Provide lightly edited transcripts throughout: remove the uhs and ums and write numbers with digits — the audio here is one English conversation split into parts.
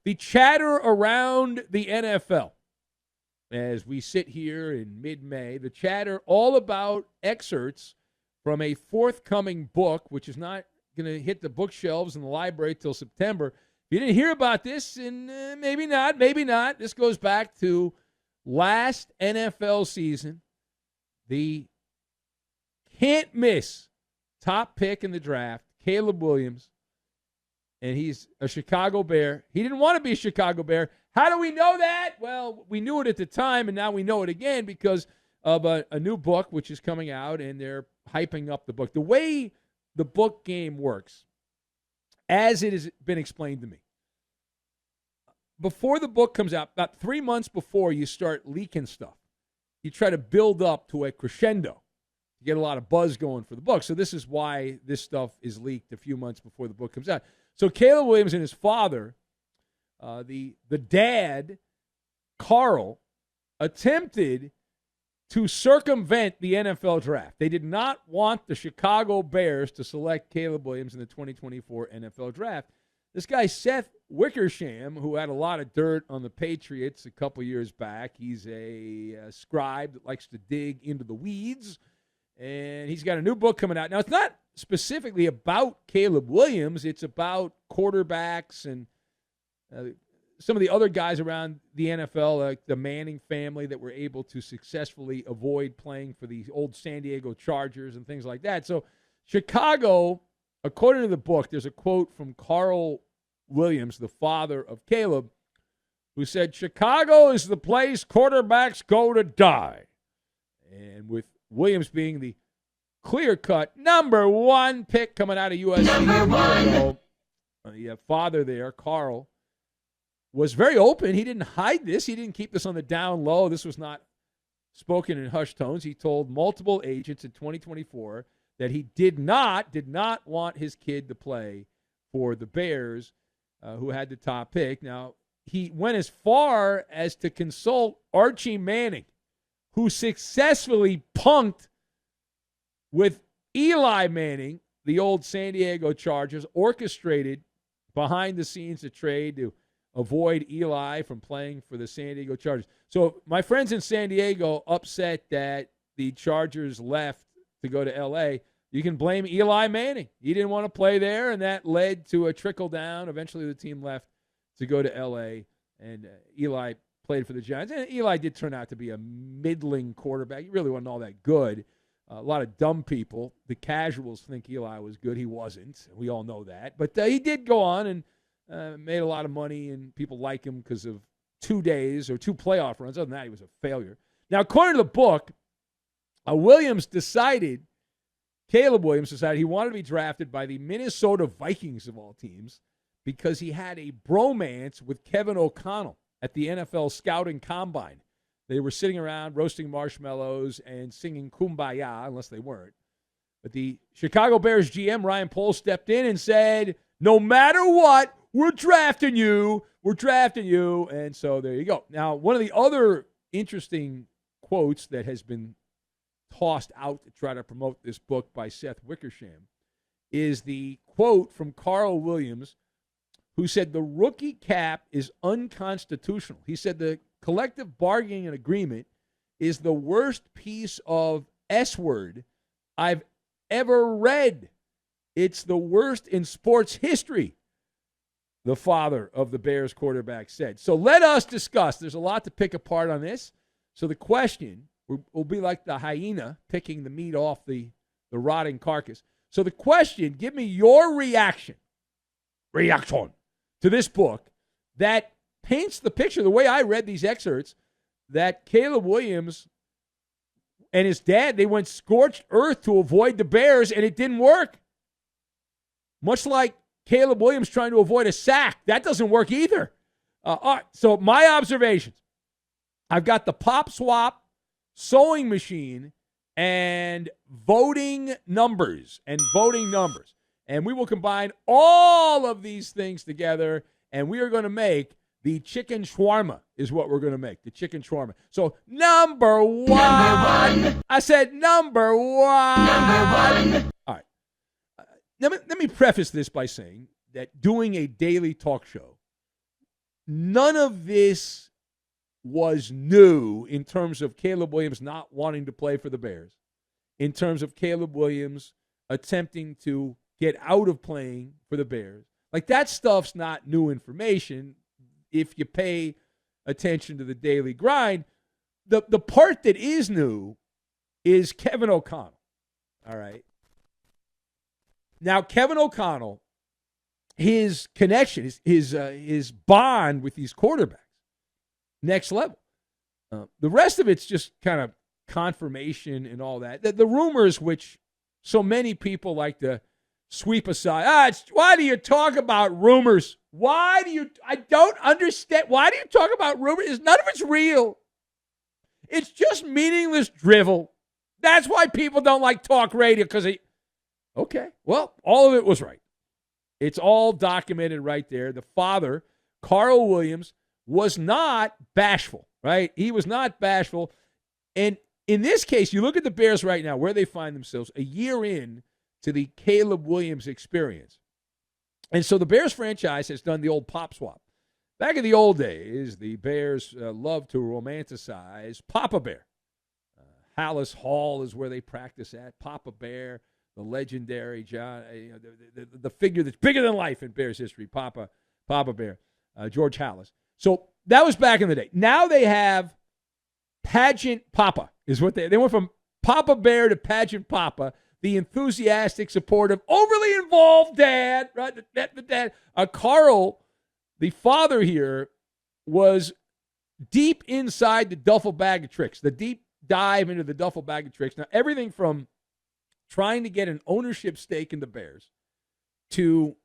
The chatter around the NFL, as we sit here in mid-May, the chatter all about excerpts from a forthcoming book, which is not going to hit the bookshelves in the library till September. If you didn't hear about this, and maybe not. This goes back to last NFL season. The can't-miss top pick in the draft, Caleb Williams, and he's a Chicago Bear. He didn't want to be a Chicago Bear. How do we know that? Well, we knew it at the time, and now we know it again because of a new book which is coming out, and they're hyping up the book. The way the book game works, as it has been explained to me, before the book comes out, about 3 months before, you start leaking stuff. You try to build up to a crescendo. You get a lot of buzz going for the book. So this is why this stuff is leaked a few months before the book comes out. So Caleb Williams and his father, the dad, Carl, attempted to circumvent the NFL draft. They did not want the Chicago Bears to select Caleb Williams in the 2024 NFL draft. This guy, Seth Wickersham, who had a lot of dirt on the Patriots a couple years back, he's a scribe that likes to dig into the weeds, and he's got a new book coming out. Now, it's not specifically about Caleb Williams. It's about quarterbacks and some of the other guys around the NFL, like the Manning family, that were able to successfully avoid playing for the old San Diego Chargers and things like that. So Chicago, according to the book, there's a quote from Carl Williams, the father of Caleb, who said, "Chicago is the place quarterbacks go to die." And with Williams being the clear-cut number one pick coming out of USC, the father there, Carl, was very open. He didn't hide this. He didn't keep this on the down low. This was not spoken in hushed tones. He told multiple agents in 2024 that he did not want his kid to play for the Bears, who had the top pick. Now, he went as far as to consult Archie Manning, who successfully punked with Eli Manning, the old San Diego Chargers, orchestrated behind-the-scenes a trade to avoid Eli from playing for the San Diego Chargers. So my friends in San Diego upset that the Chargers left to go to L.A., you can blame Eli Manning. He didn't want to play there, and that led to a trickle-down. Eventually the team left to go to L.A., and Eli played for the Giants. And Eli did turn out to be a middling quarterback. He really wasn't all that good. A lot of dumb people, the casuals, think Eli was good. He wasn't. We all know that. But he did go on and made a lot of money, and people like him because of 2 days or 2 playoff runs. Other than that, he was a failure. Now, according to the book, Caleb Williams decided he wanted to be drafted by the Minnesota Vikings of all teams because he had a bromance with Kevin O'Connell at the NFL Scouting Combine. They were sitting around roasting marshmallows and singing Kumbaya, unless they weren't. But the Chicago Bears GM, Ryan Poles, stepped in and said, "No matter what, we're drafting you. We're drafting you." And so there you go. Now, one of the other interesting quotes that has been tossed out to try to promote this book by Seth Wickersham is the quote from Carl Williams, who said the rookie cap is unconstitutional. He said the collective bargaining agreement is the worst piece of S-word I've ever read. It's the worst in sports history, the father of the Bears quarterback said. So let us discuss. There's a lot to pick apart on this. So the question will be like the hyena picking the meat off the rotting carcass. So the question, give me your reaction to this book that paints the picture, the way I read these excerpts, that Caleb Williams and his dad, they went scorched earth to avoid the Bears, and it didn't work. Much like Caleb Williams trying to avoid a sack. That doesn't work either. All right, so my observations. I've got the pop swap, sewing machine, and voting numbers. And we will combine all of these things together, and we are going to make the chicken shawarma is what we're going to make, the chicken shawarma. So number one. I said number one. All right. Let me preface this by saying that doing a daily talk show, none of this was new in terms of Caleb Williams not wanting to play for the Bears, in terms of Caleb Williams attempting to get out of playing for the Bears. Like, that stuff's not new information if you pay attention to the daily grind. The part that is new is Kevin O'Connell. All right. Now, Kevin O'Connell, his connection, his bond with these quarterbacks, next level. The rest of it's just kind of confirmation and all that. The rumors, which so many people like to sweep aside. Why do you talk about rumors? I don't understand. Why do you talk about rumors? None of it's real. It's just meaningless drivel. That's why people don't like talk radio, okay, well, all of it was right. It's all documented right there. The father, Carl Williams, was not bashful, right? He was not bashful. And in this case, you look at the Bears right now, where they find themselves a year in to the Caleb Williams experience. And so the Bears franchise has done the old pop swap. Back in the old days, the Bears loved to romanticize Papa Bear. Hallis Hall is where they practice at. Papa Bear, the legendary John, the figure that's bigger than life in Bears history, Papa Bear, George Hallis. So that was back in the day. Now they have Pageant Papa is what they went from Papa Bear to Pageant Papa, the enthusiastic, supportive, overly involved dad, right? The dad. Carl, the father here, was deep inside the duffel bag of tricks, the deep dive into the duffel bag of tricks. Now, everything from trying to get an ownership stake in the Bears to,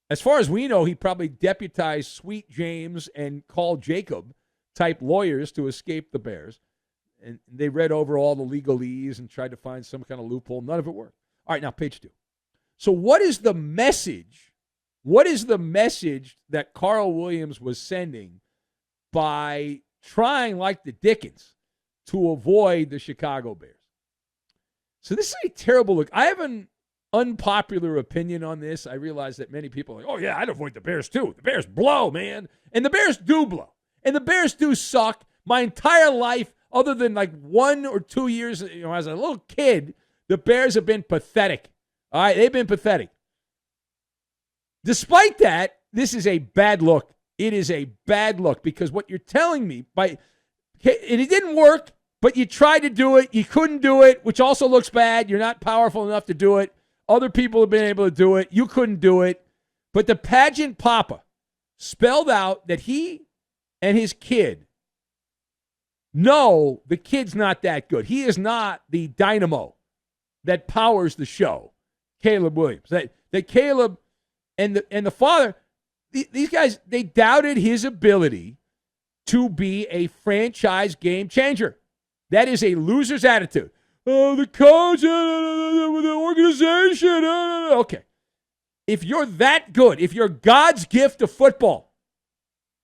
as far as we know, he probably deputized Sweet James and Carl Jacob type lawyers to escape the Bears. And they read over all the legalese and tried to find some kind of loophole. None of it worked. All right, now page 2. So what is the message? What is the message that Carl Williams was sending by trying like the Dickens to avoid the Chicago Bears? So this is a terrible look. I have an unpopular opinion on this. I realize that many people are like, oh, yeah, I'd avoid the Bears too. The Bears blow, man. And the Bears do blow. And the Bears do suck. My entire life, other than like 1 or 2 years, as a little kid, the Bears have been pathetic. All right, they've been pathetic. Despite that, this is a bad look. It is a bad look because what you're telling me, and it didn't work, but you tried to do it. You couldn't do it, which also looks bad. You're not powerful enough to do it. Other people have been able to do it. You couldn't do it. But the Pageant Papa spelled out that he and his kid know the kid's not that good. He is not the dynamo that powers the show, Caleb Williams. That Caleb and the father, these guys, they doubted his ability to be a franchise game changer. That is a loser's attitude. Oh, the coach, the organization. Okay. If you're that good, if you're God's gift to football,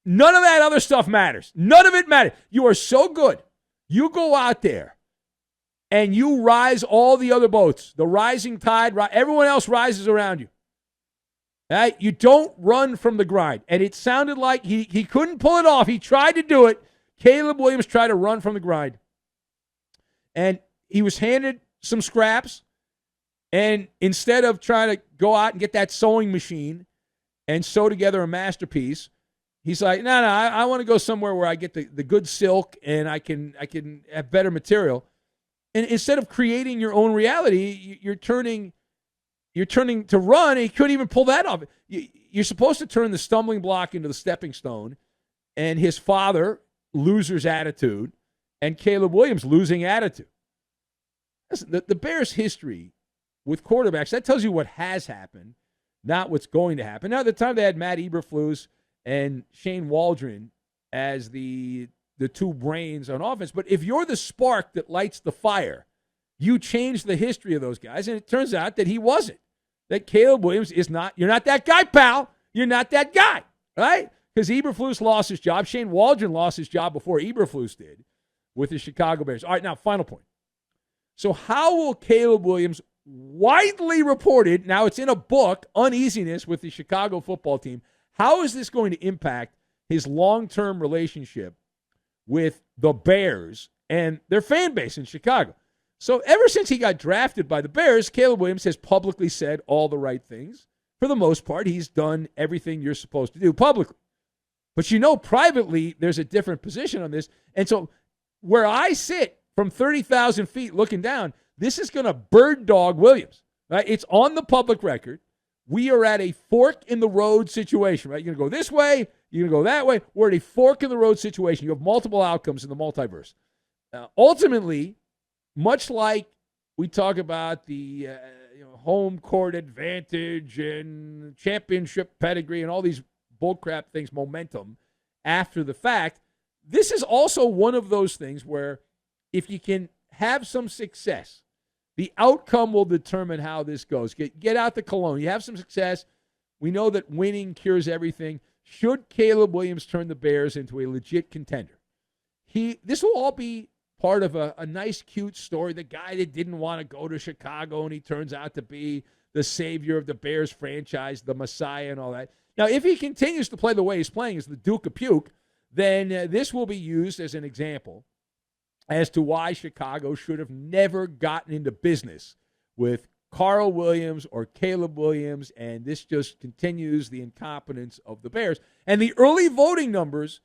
none of that other stuff matters. None of it matters. You are so good. You go out there and you rise all the other boats. The rising tide, everyone else rises around you. Right? You don't run from the grind. And it sounded like he couldn't pull it off. He tried to do it. Caleb Williams tried to run from the grind. And he was handed some scraps. And instead of trying to go out and get that sewing machine and sew together a masterpiece, he's like, no, I want to go somewhere where I get the good silk and I can have better material. And instead of creating your own reality, you're turning to run, and he couldn't even pull that off. You're supposed to turn the stumbling block into the stepping stone, and his father, loser's attitude, and Caleb Williams, losing attitude. Listen, the Bears' history with quarterbacks, that tells you what has happened, not what's going to happen. Now, at the time, they had Matt Eberflus and Shane Waldron as the two brains on offense. But if you're the spark that lights the fire, you change the history of those guys, and it turns out that he wasn't. That Caleb Williams is not, you're not that guy, pal. You're not that guy, right? Because Eberflus lost his job. Shane Waldron lost his job before Eberflus did with the Chicago Bears. All right, now, final point. So how will Caleb Williams, widely reported, now it's in a book, uneasiness with the Chicago football team, how is this going to impact his long-term relationship with the Bears and their fan base in Chicago. So ever since he got drafted by the Bears, Caleb Williams has publicly said all the right things. For the most part, he's done everything you're supposed to do publicly. But privately, there's a different position on this. And so where I sit from 30,000 feet looking down, this is going to bird dog Williams. Right? It's on the public record. We are at a fork in the road situation. Right? You're going to go this way. You're going to go that way. We're at a fork in the road situation. You have multiple outcomes in the multiverse. Ultimately, much like we talk about the home court advantage and championship pedigree and all these bullcrap things, momentum after the fact, this is also one of those things where if you can have some success, the outcome will determine how this goes. Get out the cologne. You have some success. We know that winning cures everything. Should Caleb Williams turn the Bears into a legit contender? This will all be part of a nice, cute story. The guy that didn't want to go to Chicago, and he turns out to be the savior of the Bears franchise, the Messiah and all that. Now, if he continues to play the way he's playing as the Duke of Puke, then this will be used as an example as to why Chicago should have never gotten into business with Carl Williams or Caleb Williams, and this just continues the incompetence of the Bears. And the early voting numbers,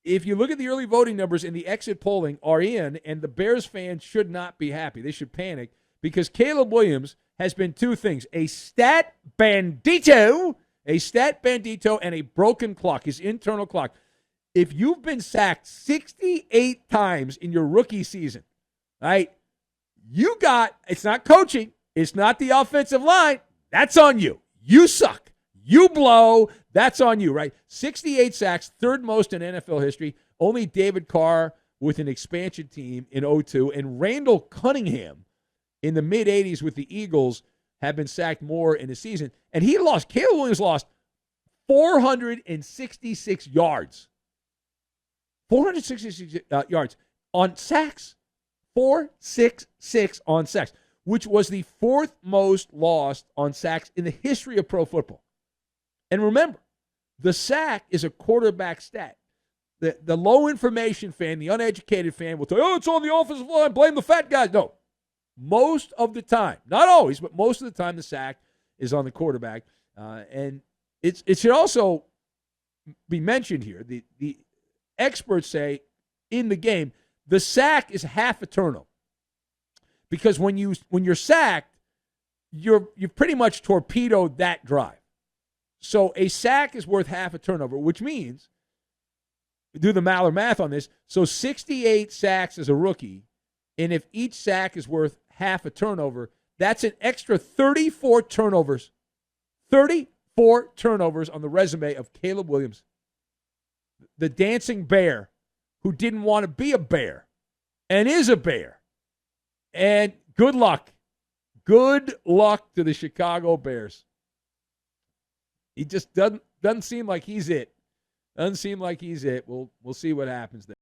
if you look at the early voting numbers in the exit polling, are in, and the Bears fans should not be happy. They should panic because Caleb Williams has been two things: a stat bandito, and a broken clock, his internal clock. If you've been sacked 68 times in your rookie season, right, it's not coaching, it's not the offensive line, that's on you. You suck. You blow. That's on you, right? 68 sacks, third most in NFL history. Only David Carr with an expansion team in 2002, and Randall Cunningham in the mid-'80s with the Eagles have been sacked more in a season. And Caleb Williams lost 466 yards. 466 yards on sacks. 466 on sacks, which was the fourth most lost on sacks in the history of pro football. And remember, the sack is a quarterback stat. The low information fan, the uneducated fan will tell you, it's on the offensive line, blame the fat guys. No. Most of the time, not always, but most of the time the sack is on the quarterback. And it should also be mentioned here. The experts say in the game, the sack is half a turnover. Because when you're sacked, you've pretty much torpedoed that drive. So a sack is worth half a turnover, which means, do the MALLER math on this, so 68 sacks as a rookie, and if each sack is worth half a turnover, that's an extra 34 turnovers. 34 turnovers on the resume of Caleb Williams, the dancing bear who didn't want to be a bear and is a bear. And good luck. Good luck to the Chicago Bears. He just doesn't seem like he's it. Doesn't seem like he's it. We'll see what happens there.